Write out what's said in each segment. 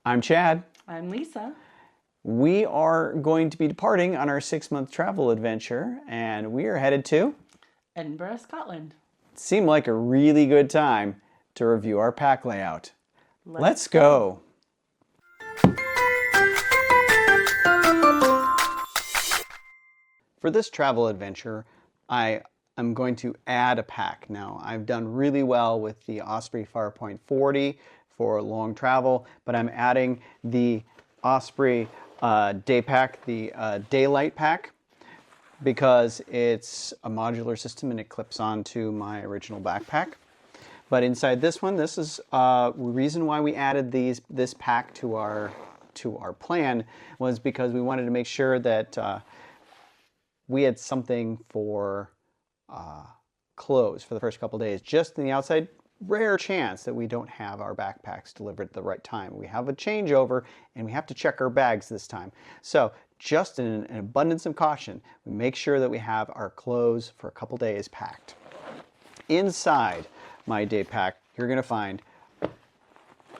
I'm Chad. I'm Lisa. We are going to be departing on our 6-month travel adventure, and we are headed to... Edinburgh, Scotland. Seemed like a really good time to review our pack layout. Let's go. For this travel adventure, I am going to add a pack. Now, I've done really well with the Osprey Farpoint 40 for long travel, but I'm adding the Osprey day pack, the Daylight pack, because it's a modular system and it clips onto my original backpack. But inside this one, this is the reason why we added this pack to our plan was because we wanted to make sure that we had something for clothes for the first couple days. Just in the outside, rare chance that we don't have our backpacks delivered at the right time. We have a changeover and we have to check our bags this time. So just in an abundance of caution, we make sure that we have our clothes for a couple days packed. Inside my day pack, you're going to find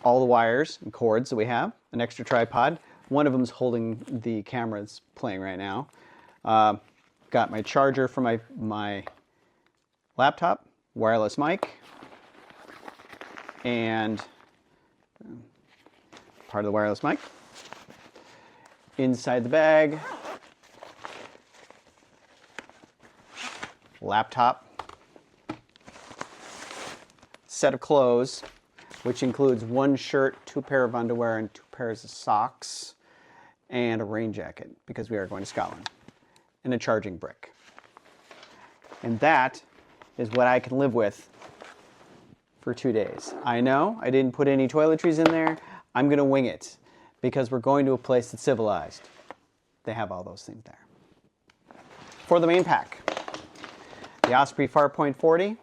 all the wires and cords that we have, an extra tripod. One of them is holding the camera that's playing right now. Got my charger for my laptop, wireless mic, and part of the wireless mic. Inside the bag, laptop, set of clothes, which includes one shirt, 2 pair of underwear, and 2 pairs of socks, and a rain jacket, because we are going to Scotland, and a charging brick. And that is what I can live with for 2 days. I know I didn't put any toiletries in there. I'm going to wing it because we're going to a place that's civilized. They have all those things there. For the main pack, the Osprey Farpoint 40.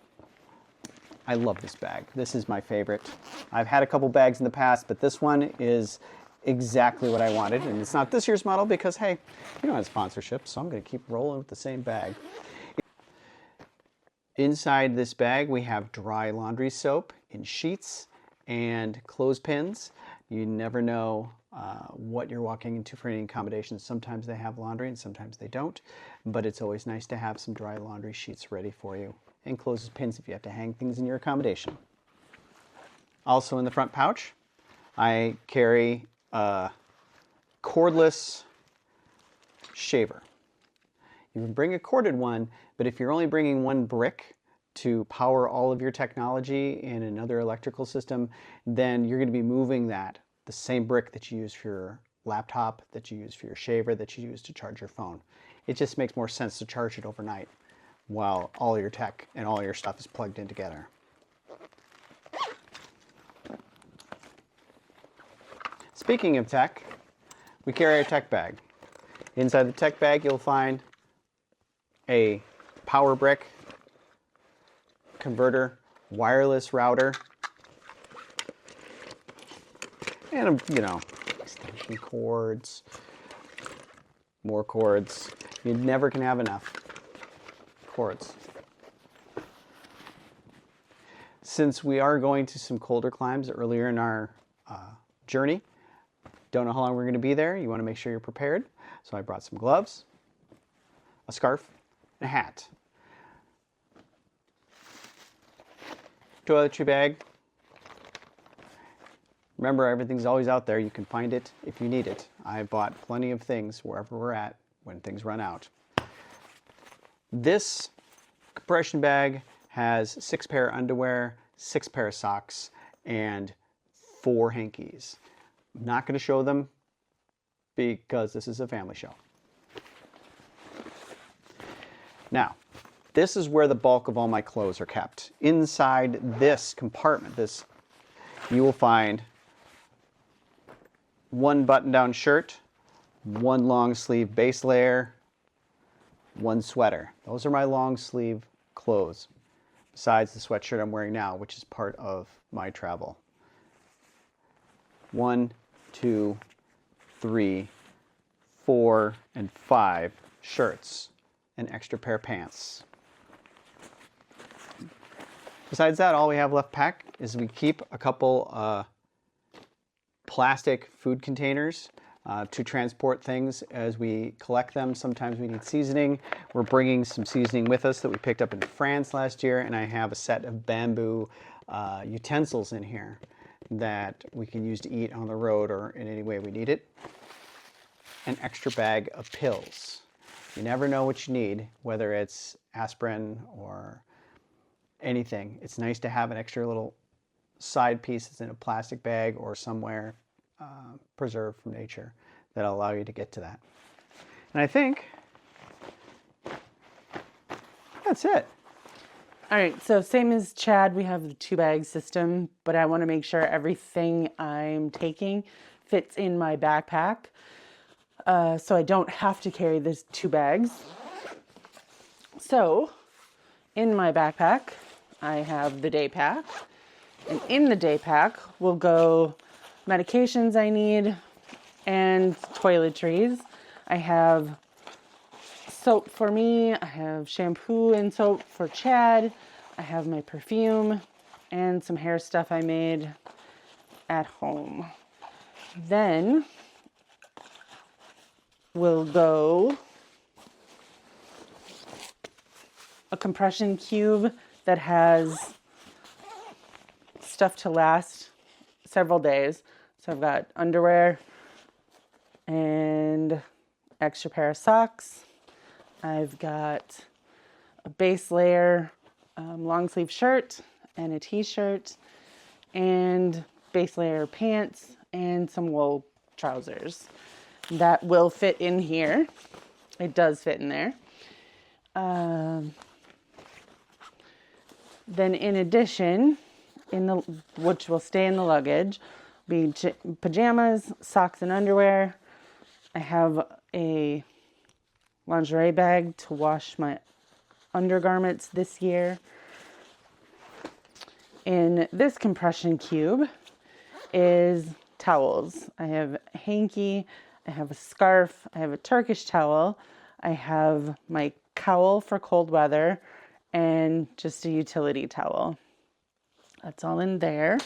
I love this bag. This is my favorite. I've had a couple bags in the past, but this one is exactly what I wanted. And it's not this year's model because, hey, we don't have sponsorship, so I'm going to keep rolling with the same bag. Inside this bag, we have dry laundry soap in sheets and clothespins. You never know what you're walking into for any accommodations. Sometimes they have laundry and sometimes they don't, but it's always nice to have some dry laundry sheets ready for you, and clothespins if you have to hang things in your accommodation. Also in the front pouch, I carry a cordless shaver. You can bring a corded one, but if you're only bringing one brick to power all of your technology in another electrical system, then you're going to be moving the same brick that you use for your laptop, that you use for your shaver, that you use to charge your phone. It just makes more sense to charge it overnight while all your tech and all your stuff is plugged in together. Speaking of tech, we carry a tech bag. Inside the tech bag, you'll find a power brick, converter, wireless router, and, extension cords, more cords. You never can have enough cords. Since we are going to some colder climes earlier in our journey, don't know how long we're going to be there, you want to make sure you're prepared. So I brought some gloves, a scarf, and a hat. Toiletry bag. Remember, everything's always out there. You can find it if you need it. I bought plenty of things wherever we're at when things run out. This compression bag has 6 pair of underwear, 6 pair of socks, and 4 hankies. I'm not going to show them because this is a family show. Now, this is where the bulk of all my clothes are kept. Inside this compartment, you will find 1 button-down shirt, 1 long sleeve base layer, 1 sweater. Those are my long sleeve clothes, besides the sweatshirt I'm wearing now, which is part of my travel. 1, 2, 3, 4, and 5 shirts, an extra pair of pants. Besides that, all we have left packed is we keep a couple plastic food containers to transport things as we collect them. Sometimes we need seasoning. We're bringing some seasoning with us that we picked up in France last year, and I have a set of bamboo utensils in here that we can use to eat on the road or in any way we need it. An extra bag of pills. You never know what you need, whether it's aspirin or anything. It's nice to have an extra little side piece that's in a plastic bag or somewhere preserved from nature that'll allow you to get to that. And I think that's it. All right, so same as Chad, we have the 2-bag system, but I want to make sure everything I'm taking fits in my backpack, so I don't have to carry these 2 bags. So in my backpack, I have the day pack, and in the day pack will go medications I need and toiletries. I have soap for me, I have shampoo and soap for Chad, I have my perfume and some hair stuff I made at home. Then will go a compression cube that has stuff to last several days. So I've got underwear and extra pair of socks. I've got a base layer long sleeve shirt and a t-shirt and base layer pants and some wool trousers. That will fit in here. It does fit in there. Then in addition, which will stay in the luggage, be pajamas, socks and underwear. I have a lingerie bag to wash my undergarments this year. In this compression cube is towels. I have a hanky, I have a scarf, I have a Turkish towel, I have my cowl for cold weather, and just a utility towel. That's all in there.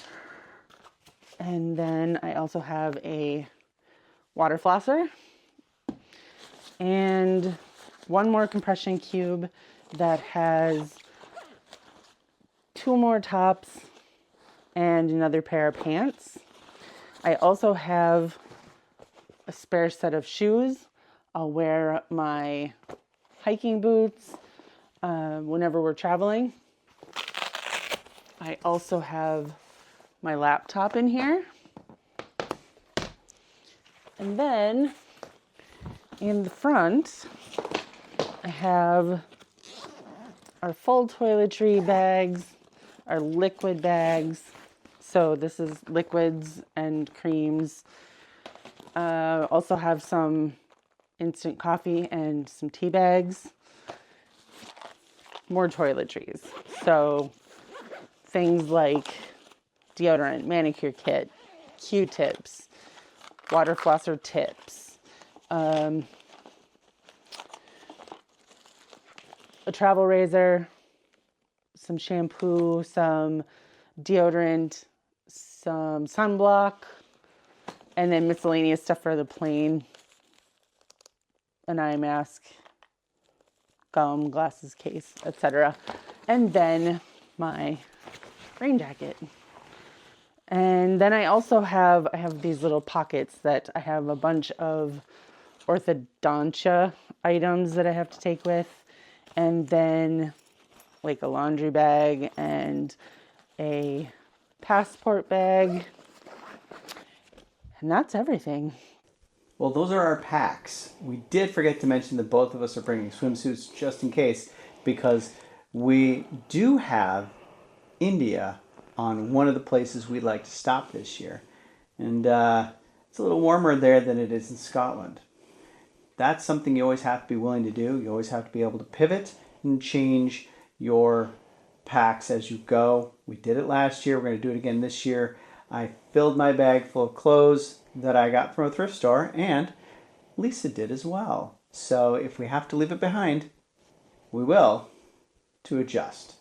And then I also have a water flosser and one more compression cube that has 2 more tops and another pair of pants. I also have a spare set of shoes. I'll wear my hiking boots whenever we're traveling. I also have my laptop in here. And then in the front, I have our full toiletry bags, our liquid bags. So this is liquids and creams. Also have some instant coffee and some tea bags. More toiletries. So things like deodorant, manicure kit, Q-tips, water flosser tips, a travel razor, some shampoo, some deodorant, some sunblock, and then miscellaneous stuff for the plane, an eye mask, gum, glasses case, etc. And then my rain jacket. And then I also have these little pockets that I have a bunch of orthodontia items that I have to take with, and then like a laundry bag and a passport bag. And that's everything. Well, those are our packs. We did forget to mention that both of us are bringing swimsuits just in case, because we do have India on one of the places we'd like to stop this year. And it's a little warmer there than it is in Scotland. That's something you always have to be willing to do. You always have to be able to pivot and change your packs as you go. We did it last year. We're going to do it again this year. I filled my bag full of clothes that I got from a thrift store, and Lisa did as well. So if we have to leave it behind, we will, to adjust.